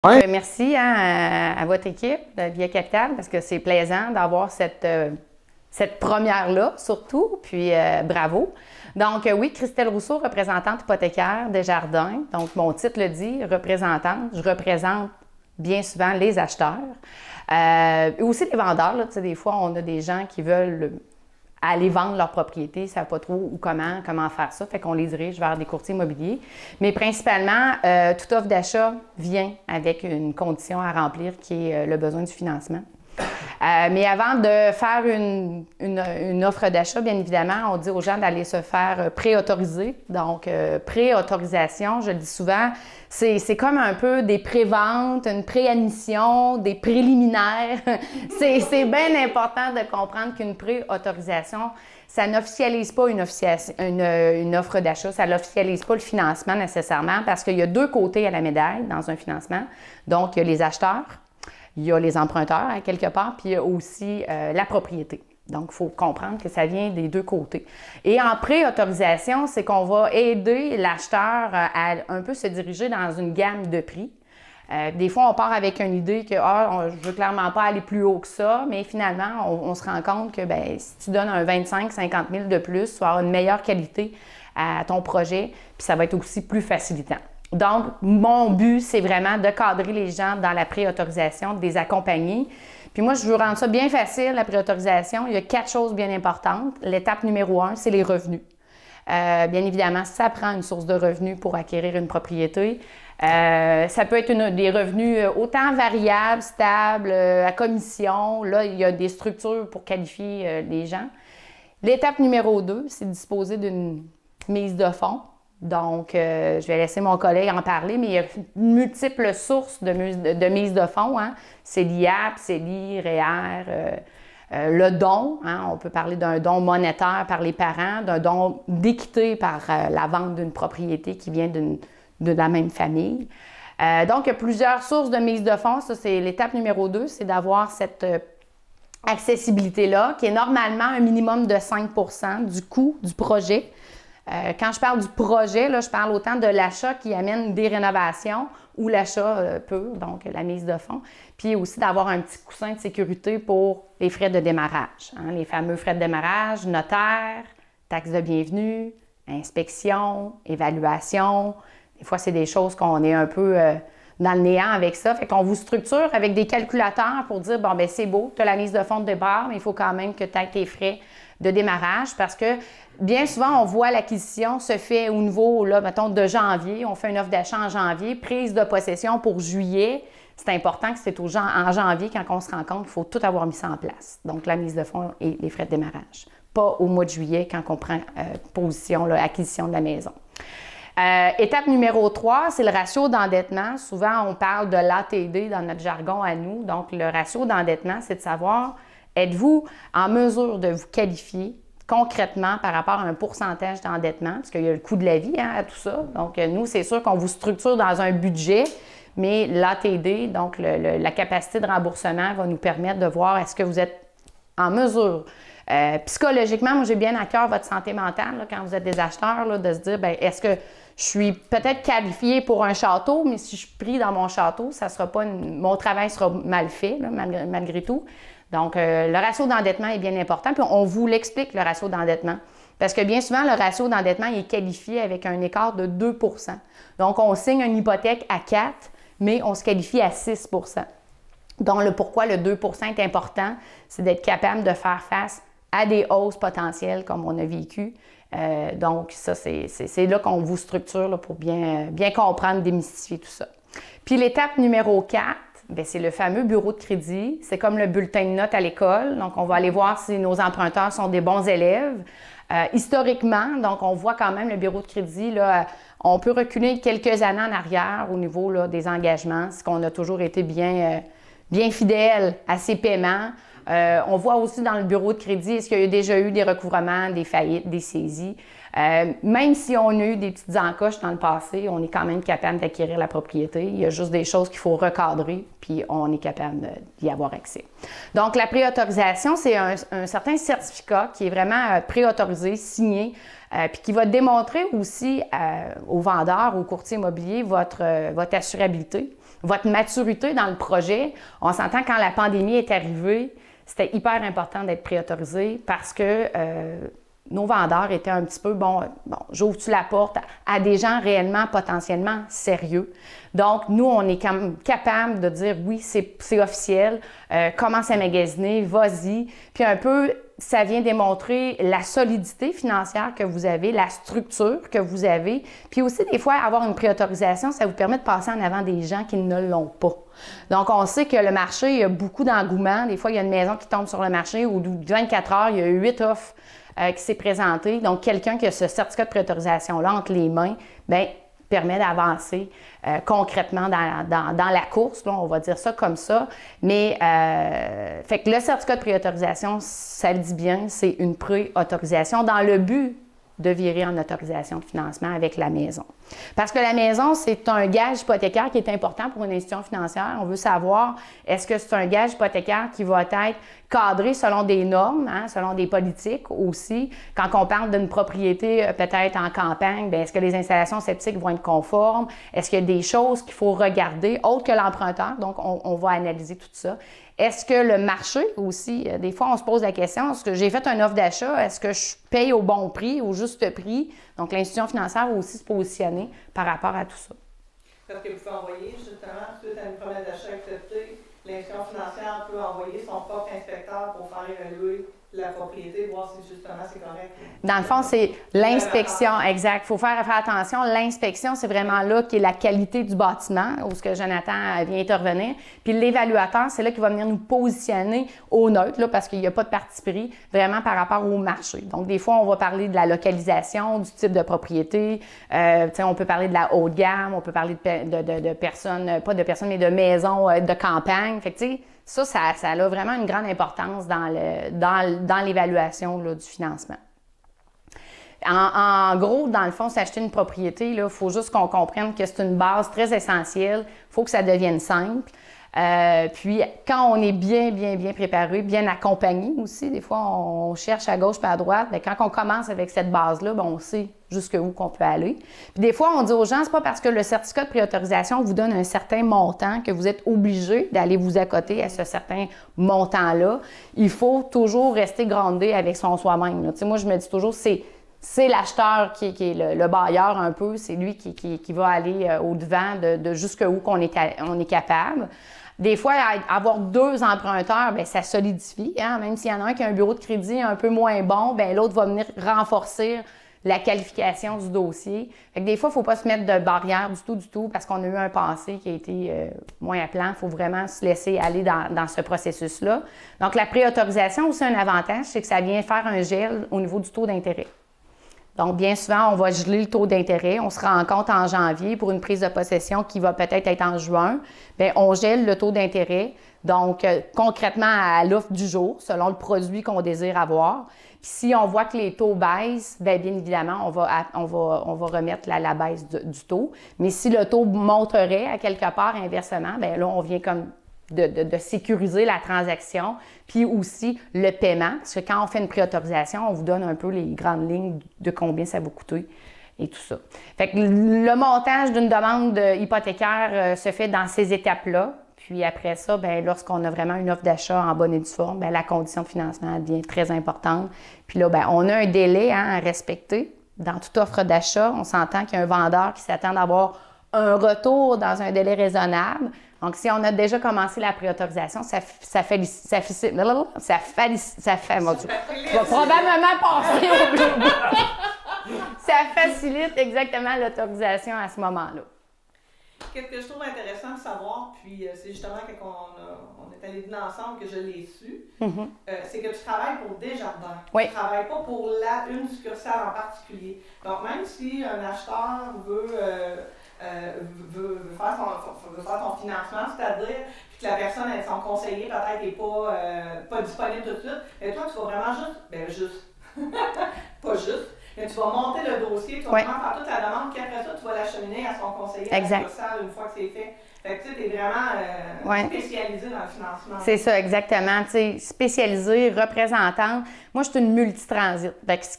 Ouais. Merci à votre équipe de Via Capital parce que c'est plaisant d'avoir cette première-là, surtout. Puis bravo. Donc, oui, Christelle Rousseau, représentante hypothécaire Desjardins. Donc, mon titre le dit, représentante. Je représente bien souvent les acheteurs. Et aussi les vendeurs. Là, tu sais, des fois, on a des gens qui veulent aller vendre leur propriété, ils ne savent pas trop ou comment faire ça, fait qu'on les dirige vers des courtiers immobiliers. Mais principalement, toute offre d'achat vient avec une condition à remplir qui est le besoin du financement. Mais avant de faire une offre d'achat, bien évidemment, on dit aux gens d'aller se faire pré-autoriser. Donc, pré-autorisation, je le dis souvent, c'est comme un peu des préventes, une pré-admission, des préliminaires. c'est bien important de comprendre qu'une pré-autorisation, ça n'officialise pas une offre d'achat, ça n'officialise pas le financement nécessairement parce qu'il y a deux côtés à la médaille dans un financement. Donc, il y a les acheteurs, il y a les emprunteurs, à quelque part, puis il y a aussi la propriété. Donc, il faut comprendre que ça vient des deux côtés. Et en pré-autorisation, c'est qu'on va aider l'acheteur à un peu se diriger dans une gamme de prix. Des fois, on part avec une idée que je ne veux clairement pas aller plus haut que ça, mais finalement, on se rend compte que si tu donnes un 25-50 000 de plus, tu vas avoir une meilleure qualité à ton projet, puis ça va être aussi plus facilitant. Donc, mon but, c'est vraiment de cadrer les gens dans la pré-autorisation, de les accompagner. Puis moi, je veux rendre ça bien facile, la pré-autorisation. Il y a 4 choses bien importantes. L'étape numéro 1, c'est les revenus. Bien évidemment, ça prend une source de revenus pour acquérir une propriété. Ça peut être des revenus autant variables, stables, à commission. Là, il y a des structures pour qualifier les gens. L'étape numéro 2, c'est de disposer d'une mise de fonds. Donc, je vais laisser mon collègue en parler, mais il y a multiples sources de mise de fonds. Hein. C'est l'IAP, c'est l'IREER, le don. Hein. On peut parler d'un don monétaire par les parents, d'un don d'équité par la vente d'une propriété qui vient de la même famille. Donc, il y a plusieurs sources de mise de fonds. Ça, c'est l'étape numéro 2, c'est d'avoir cette accessibilité-là, qui est normalement un minimum de 5 % du coût du projet. Quand je parle du projet, là, je parle autant de l'achat qui amène des rénovations ou l'achat pur, donc la mise de fonds, puis aussi d'avoir un petit coussin de sécurité pour les frais de démarrage. Hein, les fameux frais de démarrage, notaire, taxe de bienvenue, inspection, évaluation. Des fois, c'est des choses qu'on est un peu dans le néant avec ça. Fait qu'on vous structure avec des calculateurs pour dire, bon, ben c'est beau, tu as la mise de fonds de départ, mais il faut quand même que tu aies tes frais de démarrage parce que bien souvent, on voit l'acquisition se fait au niveau, là, mettons, de janvier. On fait une offre d'achat en janvier, prise de possession pour juillet. C'est important que c'est en janvier quand on se rend compte qu'il faut tout avoir mis ça en place. Donc, la mise de fonds et les frais de démarrage. Pas au mois de juillet quand on prend position, là, acquisition de la maison. Étape numéro 3, c'est le ratio d'endettement. Souvent, on parle de l'ATD dans notre jargon à nous. Donc, le ratio d'endettement, c'est de savoir, êtes-vous en mesure de vous qualifier concrètement par rapport à un pourcentage d'endettement, parce qu'il y a le coût de la vie à tout ça. Donc, nous, c'est sûr qu'on vous structure dans un budget, mais l'ATD, donc la capacité de remboursement, va nous permettre de voir est-ce que vous êtes en mesure. Psychologiquement, moi, j'ai bien à cœur votre santé mentale là, quand vous êtes des acheteurs, là, de se dire, bien, est-ce que je suis peut-être qualifiée pour un château, mais si je suis pris dans mon château, ça sera pas mon travail sera mal fait, là, malgré tout. Donc, le ratio d'endettement est bien important. Puis, on vous l'explique, le ratio d'endettement. Parce que bien souvent, le ratio d'endettement est qualifié avec un écart de 2 %. Donc, on signe une hypothèque à 4, mais on se qualifie à 6 %. Donc, pourquoi le 2 % est important, c'est d'être capable de faire face à des hausses potentielles comme on a vécu. Donc, ça, c'est là qu'on vous structure là, pour bien comprendre, démystifier tout ça. Puis, l'étape numéro 4, bien, c'est le fameux bureau de crédit. C'est comme le bulletin de notes à l'école. Donc, on va aller voir si nos emprunteurs sont des bons élèves. Historiquement, donc, on voit quand même le bureau de crédit, là, on peut reculer quelques années en arrière au niveau là, des engagements, c'est qu'on a toujours été bien fidèle à ses paiements. On voit aussi dans le bureau de crédit, est-ce qu'il y a déjà eu des recouvrements, des faillites, des saisies. Même si on a eu des petites encoches dans le passé, on est quand même capable d'acquérir la propriété. Il y a juste des choses qu'il faut recadrer, puis on est capable d'y avoir accès. Donc, la préautorisation, c'est un certain certificat qui est vraiment préautorisé, signé, puis qui va démontrer aussi aux vendeurs, aux courtiers immobiliers, votre assurabilité. votre maturité dans le projet. On s'entend quand la pandémie est arrivée, c'était hyper important d'être préautorisé parce que nos vendeurs étaient un petit peu, bon, j'ouvre-tu la porte à des gens réellement, potentiellement sérieux. Donc, nous, on est quand même capable de dire, oui, c'est officiel, commence à magasiner, vas-y. Puis un peu, ça vient démontrer la solidité financière que vous avez, la structure que vous avez. Puis aussi, des fois, avoir une préautorisation, ça vous permet de passer en avant des gens qui ne l'ont pas. Donc, on sait que le marché, il y a beaucoup d'engouement. Des fois, il y a une maison qui tombe sur le marché où 24 heures, il y a 8 offres qui s'est présentée. Donc, quelqu'un qui a ce certificat de préautorisation-là entre les mains, bien, permet d'avancer concrètement dans la course, là, on va dire ça comme ça. Mais, fait que le certificat de préautorisation, ça le dit bien, c'est une préautorisation dans le but de virer en autorisation de financement avec la maison. Parce que la maison, c'est un gage hypothécaire qui est important pour une institution financière. On veut savoir, est-ce que c'est un gage hypothécaire qui va être cadré selon des normes, selon des politiques aussi. Quand on parle d'une propriété peut-être en campagne, bien, est-ce que les installations septiques vont être conformes? Est-ce qu'il y a des choses qu'il faut regarder, autres que l'emprunteur? Donc, on va analyser tout ça. Est-ce que le marché aussi, des fois, on se pose la question, est-ce que j'ai fait une offre d'achat, est-ce que je paye au bon prix, au juste prix? Donc, l'institution financière va aussi se positionner par rapport à tout ça. Parce que vous pouvez envoyer, justement, suite à une promesse d'achat acceptée, l'institution financière peut envoyer son propre inspecteur pour faire évaluer la propriété, voir si justement c'est correct. Dans le fond, c'est l'inspection, exact. Il faut faire attention. L'inspection, c'est vraiment là qui est la qualité du bâtiment, où ce que Jonathan vient intervenir. Puis l'évaluateur, c'est là qui va venir nous positionner au neutre, là, parce qu'il n'y a pas de parti pris, vraiment par rapport au marché. Donc, des fois, on va parler de la localisation, du type de propriété. On peut parler de la haute gamme, on peut parler de personnes, pas de personnes, mais de maisons de campagne. Fait que, tu sais, ça a vraiment une grande importance dans l'évaluation là, du financement. En gros, dans le fond, s'acheter une propriété, il faut juste qu'on comprenne que c'est une base très essentielle. Il faut que ça devienne simple. Puis, quand on est bien préparé, bien accompagné aussi, des fois, on cherche à gauche et à droite. Bien, quand on commence avec cette base-là, bien, on sait jusqu'où qu'on peut aller. Puis, des fois, on dit aux gens, c'est pas parce que le certificat de préautorisation vous donne un certain montant que vous êtes obligé d'aller vous accoter à ce certain montant-là. Il faut toujours rester groundé avec son soi-même. Là. Moi, je me dis toujours, c'est l'acheteur qui est le bailleur un peu, c'est lui qui va aller au-devant de jusqu'où on est capable. Des fois, avoir 2 emprunteurs, bien, ça solidifie. Même s'il y en a un qui a un bureau de crédit un peu moins bon, bien, l'autre va venir renforcer la qualification du dossier. Fait que des fois, il ne faut pas se mettre de barrière du tout, parce qu'on a eu un passé qui a été moins à plan. Il faut vraiment se laisser aller dans ce processus-là. Donc, la préautorisation aussi un avantage, c'est que ça vient faire un gel au niveau du taux d'intérêt. Donc, bien souvent, on va geler le taux d'intérêt. On se rend compte en janvier pour une prise de possession qui va peut-être être en juin. Bien, on gèle le taux d'intérêt. Donc, concrètement, à l'offre du jour, selon le produit qu'on désire avoir. Puis, si on voit que les taux baissent, bien évidemment, on va remettre la baisse du taux. Mais si le taux monterait à quelque part inversement, bien là, on vient comme de sécuriser la transaction, puis aussi le paiement, parce que quand on fait une préautorisation, on vous donne un peu les grandes lignes de combien ça va coûter et tout ça. Fait que le montage d'une demande hypothécaire se fait dans ces étapes-là, puis après ça, bien, lorsqu'on a vraiment une offre d'achat en bonne et due forme, bien, la condition de financement devient très importante. Puis là, bien, on a un délai à respecter. Dans toute offre d'achat, on s'entend qu'il y a un vendeur qui s'attend d'avoir un retour dans un délai raisonnable. Donc, si on a déjà commencé la préautorisation, ça fait, mon Dieu, je vais probablement passer au bleu. Ça facilite exactement l'autorisation à ce moment-là. Qu'est-ce que je trouve intéressant de savoir, puis c'est justement quand on est allé dîner ensemble que je l'ai su, c'est que tu travailles pour Desjardins. Oui. Tu ne travailles pas pour une succursale en particulier. Donc, même si un acheteur veut faire son financement, c'est-à-dire que la personne, son conseiller peut-être n'est pas disponible tout de suite, mais toi, tu vas vraiment pas juste, mais tu vas monter le dossier, tu vas vraiment faire toute la demande, puis après ça, tu vas l'acheminer à son conseiller à la succursale une fois que c'est fait. Fait que tu es vraiment spécialisée dans le financement. C'est ça, exactement. Tu sais, spécialisée, représentante. Moi, je suis une multitransit. Fait que ce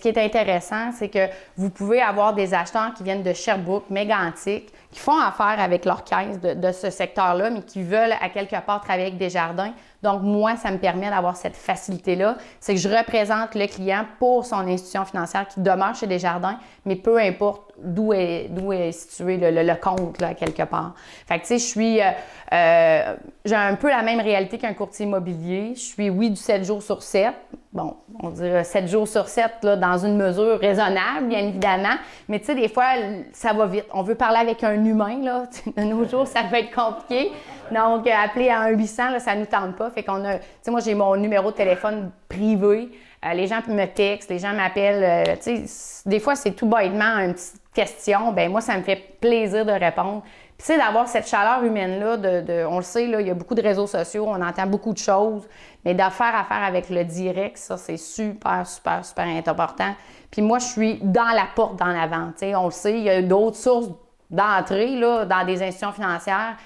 qui est intéressant, c'est que vous pouvez avoir des acheteurs qui viennent de Sherbrooke, Mégantic, qui font affaire avec leur caisse de ce secteur-là, mais qui veulent à quelque part travailler avec Desjardins. Donc, moi, ça me permet d'avoir cette facilité-là. C'est que je représente le client pour son institution financière qui demeure chez Desjardins, mais peu importe d'où est situé le compte, là, quelque part. Fait que, tu sais, j'ai un peu la même réalité qu'un courtier immobilier. Je suis, oui, du 7 jours sur 7. Bon, on dirait 7 jours sur 7, là, dans une mesure raisonnable, bien évidemment. Mais tu sais, des fois, ça va vite. On veut parler avec un humain, là. De nos jours, ça peut être compliqué. Donc, appeler à 1-800, là, ça ne nous tente pas. Fait qu'on a, tu sais, moi, j'ai mon numéro de téléphone privé. Les gens me textent, les gens m'appellent. Tu sais, des fois, c'est tout bêtement une petite question. Bien, moi, ça me fait plaisir de répondre. Puis, tu sais, d'avoir cette chaleur humaine-là, on le sait, là, il y a beaucoup de réseaux sociaux, on entend beaucoup de choses, mais d'affaire à faire avec le direct, ça, c'est super, super, super important. Puis moi, je suis dans la porte d'en avant. Tu sais, on le sait, il y a d'autres sources d'entrée là, dans des institutions financières,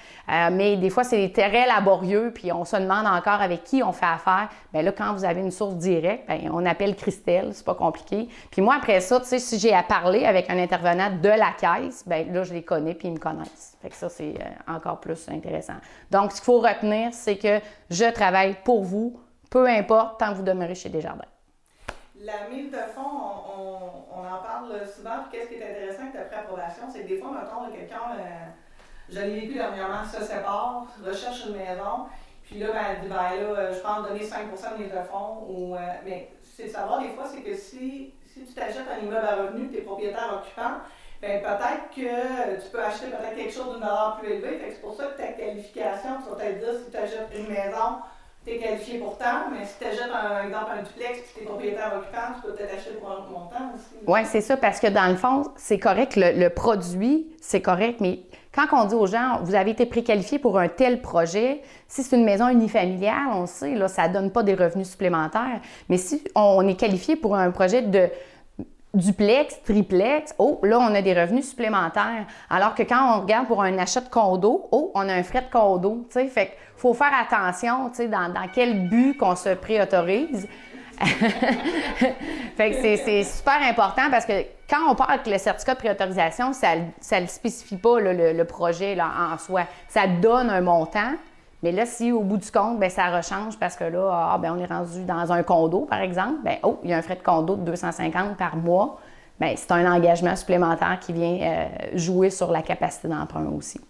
mais des fois, c'est très laborieux, puis on se demande encore avec qui on fait affaire. Bien là, quand vous avez une source directe, bien, on appelle Christelle, c'est pas compliqué. Puis moi, après ça, tu sais, si j'ai à parler avec un intervenant de la caisse, bien là, je les connais, puis ils me connaissent. Fait que ça, c'est encore plus intéressant. Donc, ce qu'il faut retenir, c'est que je travaille pour vous, peu importe, tant que vous demeurez chez Desjardins. La mise de fonds, on en parle souvent. Puis qu'est-ce qui est intéressant avec ta préapprobation, c'est que des fois, mettons, quelqu'un, je l'ai vécu dernièrement, se sépare, recherche une maison, puis là, elle dit, ben là, je pense donner 5 de mise de fonds. Mais c'est de savoir, des fois, c'est que si tu t'achètes un immeuble à revenu, tu es propriétaire occupant, bien peut-être que tu peux acheter peut-être quelque chose d'une valeur plus élevée. Fait que c'est pour ça que ta qualification, tu vas peut-être dire, si tu achètes une maison, tu es qualifié pour tant, mais si tu achètes un duplex et tu es propriétaire occupant, tu peux peut-être acheter pour un autre montant aussi. Oui, c'est ça, parce que dans le fond, c'est correct, le produit, c'est correct, mais quand on dit aux gens, vous avez été préqualifié pour un tel projet, si c'est une maison unifamiliale, on sait, là, ça ne donne pas des revenus supplémentaires. Mais si on est qualifié pour un projet de duplex, triplex, là, on a des revenus supplémentaires. Alors que quand on regarde pour un achat de condo, on a un frais de condo, tu sais. Fait qu'il faut faire attention, tu sais, dans quel but qu'on se préautorise. Fait que c'est super important parce que quand on parle avec le certificat de préautorisation, ça ne spécifie pas là, le projet là, en soi. Ça donne un montant, mais là, si au bout du compte, bien, ça rechange parce que là, on est rendu dans un condo, par exemple, bien, il y a un frais de condo de 250 par mois, bien, c'est un engagement supplémentaire qui vient jouer sur la capacité d'emprunt aussi.